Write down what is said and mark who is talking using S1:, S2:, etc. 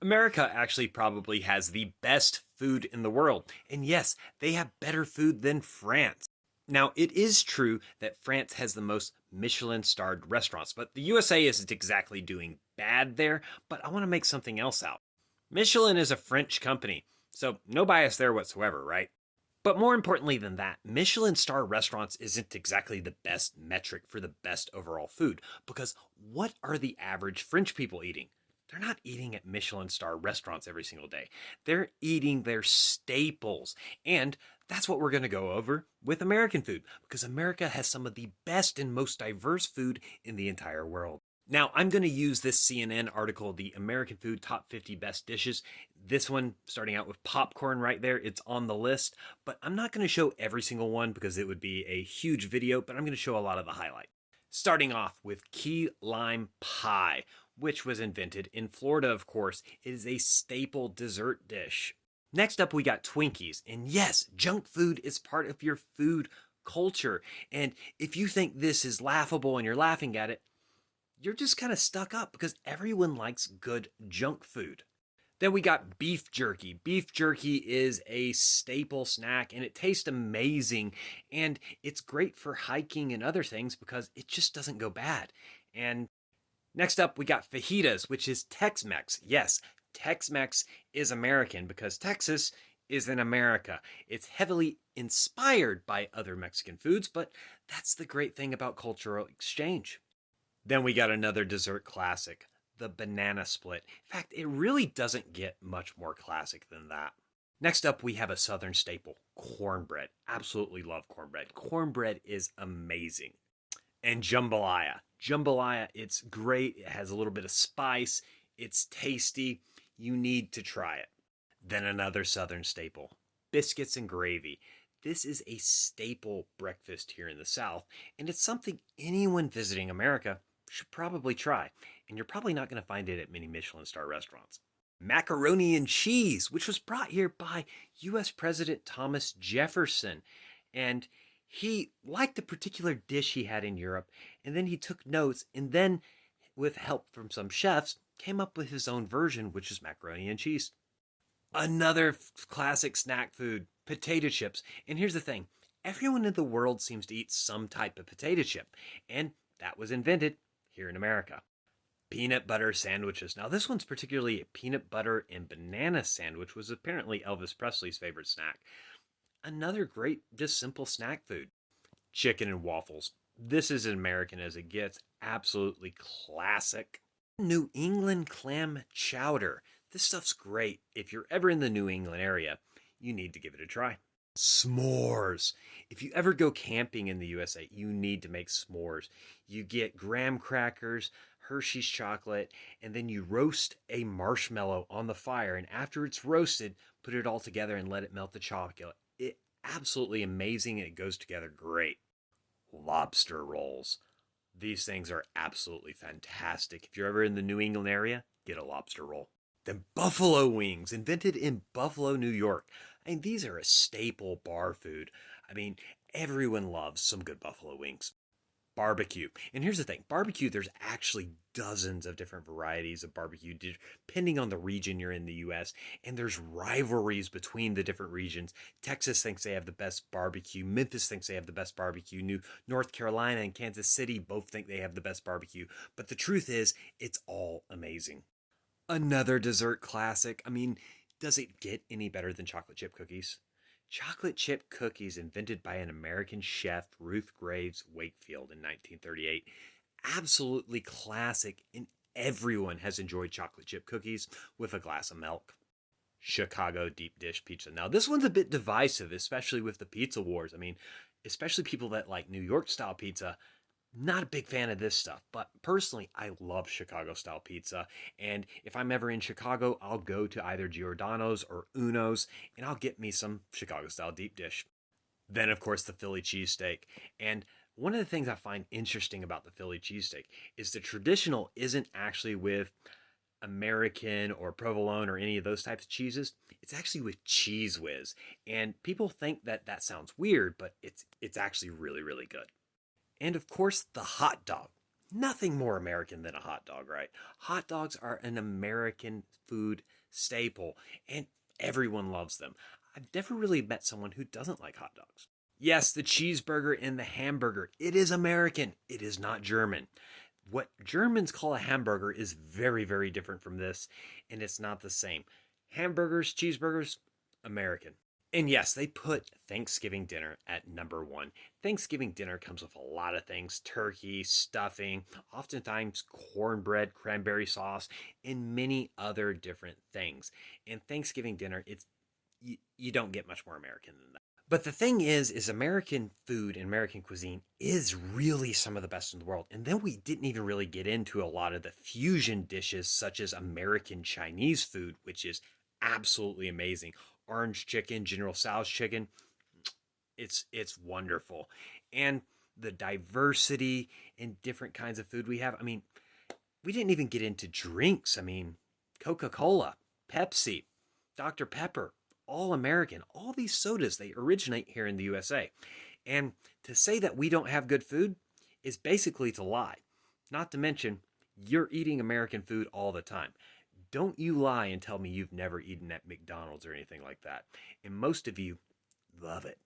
S1: America actually probably has the best food in the world. And yes, they have better food than France. Now, it is true that France has the most Michelin starred restaurants, but the USA isn't exactly doing bad there. But I want to make something else out. Michelin is a French company, so no bias there whatsoever, right? But more importantly than that, Michelin star restaurants isn't exactly the best metric for the best overall food, because what are the average French people eating? They're not eating at Michelin star restaurants every single day. They're eating their staples. And that's what we're going to go over with American food, because America has some of the best and most diverse food in the entire world. Now, I'm going to use this CNN article, the American Food Top 50 Best Dishes. This one, starting out with popcorn right there, it's on the list, but I'm not going to show every single one because it would be a huge video, but I'm going to show a lot of the highlights. Starting off with key lime pie, which was invented in Florida, of course. It is a staple dessert dish. Next up, we got Twinkies. And yes, junk food is part of your food culture. And if you think this is laughable and you're laughing at it, you're just kind of stuck up because everyone likes good junk food. Then we got beef jerky. Beef jerky is a staple snack and it tastes amazing. And it's great for hiking and other things because it just doesn't go bad. And next up, we got fajitas, which is Tex Mex. Yes, Tex Mex is American because Texas is in America. It's heavily inspired by other Mexican foods, but that's the great thing about cultural exchange. Then we got another dessert classic, the banana split. In fact, it really doesn't get much more classic than that. Next up, we have a southern staple, cornbread. Absolutely love cornbread. Cornbread is amazing. And jambalaya. Jambalaya, it's great. It has a little bit of spice. It's tasty. You need to try it. Then another southern staple, biscuits and gravy. This is a staple breakfast here in the South, and it's something anyone visiting America should probably try. And you're probably not going to find it at many Michelin star restaurants. Macaroni and cheese, which was brought here by US President Thomas Jefferson. And he liked a particular dish he had in Europe, and then he took notes, and then, with help from some chefs, came up with his own version, which is macaroni and cheese. Another classic snack food, potato chips. And here's the thing, everyone in the world seems to eat some type of potato chip, and that was invented here in America. Peanut butter sandwiches. Now, this one's particularly a peanut butter and banana sandwich, was apparently Elvis Presley's favorite snack. Another great, just simple snack food. Chicken and waffles. This is as American as it gets. Absolutely classic. New England clam chowder. This stuff's great. If you're ever in the New England area, you need to give it a try. S'mores. If you ever go camping in the USA, you need to make s'mores. You get graham crackers, Hershey's chocolate, and then you roast a marshmallow on the fire. And after it's roasted, put it all together and let it melt the chocolate. It absolutely amazing and it goes together great. Lobster rolls. These things are absolutely fantastic. If you're ever in the New England area, get a lobster roll. Then buffalo wings, invented in Buffalo, New York. I mean, these are a staple bar food. I mean, everyone loves some good buffalo wings. Barbecue. And here's the thing, barbecue, there's actually dozens of different varieties of barbecue depending on the region you're in the US, and there's rivalries between the different regions. Texas thinks they have the best barbecue, Memphis thinks they have the best barbecue, North Carolina and Kansas City both think they have the best barbecue, but the truth is it's all amazing. Another dessert classic. I mean, does it get any better than chocolate chip cookies? Chocolate chip cookies invented by an American chef, Ruth Graves Wakefield, in 1938. Absolutely classic, and everyone has enjoyed chocolate chip cookies with a glass of milk. Chicago deep dish pizza. Now, this one's a bit divisive, especially with the pizza wars. I mean, especially people that like New York style pizza. Not a big fan of this stuff, but personally, I love Chicago style pizza. And if I'm ever in Chicago, I'll go to either Giordano's or Uno's and I'll get me some Chicago style deep dish. Then, of course, the Philly cheesesteak. And one of the things I find interesting about the Philly cheesesteak is the traditional isn't actually with American or provolone or any of those types of cheeses. It's actually with Cheese Whiz. And people think that that sounds weird, but it's actually really, really good. And of course, the hot dog. Nothing more American than a hot dog, right? Hot dogs are an American food staple, and everyone loves them. I've never really met someone who doesn't like hot dogs. Yes, the cheeseburger and the hamburger, it is American. It is not German. What Germans call a hamburger is very, very different from this, and it's not the same. Hamburgers, cheeseburgers, American. And yes, they put Thanksgiving dinner at number one. Thanksgiving dinner comes with a lot of things: turkey, stuffing, oftentimes cornbread, cranberry sauce, and many other different things. And Thanksgiving dinner, you don't get much more American than that. But the thing is American food and American cuisine is really some of the best in the world. And then we didn't even really get into a lot of the fusion dishes, such as American Chinese food, which is absolutely amazing. Orange chicken, General Tso's chicken, it's wonderful. And the diversity in different kinds of food we have. I mean, we didn't even get into drinks. I mean, Coca-Cola, Pepsi, Dr. Pepper, all American. All these sodas, they originate here in the USA. And to say that we don't have good food is basically to lie. Not to mention, you're eating American food all the time. Don't you lie and tell me you've never eaten at McDonald's or anything like that. And most of you love it.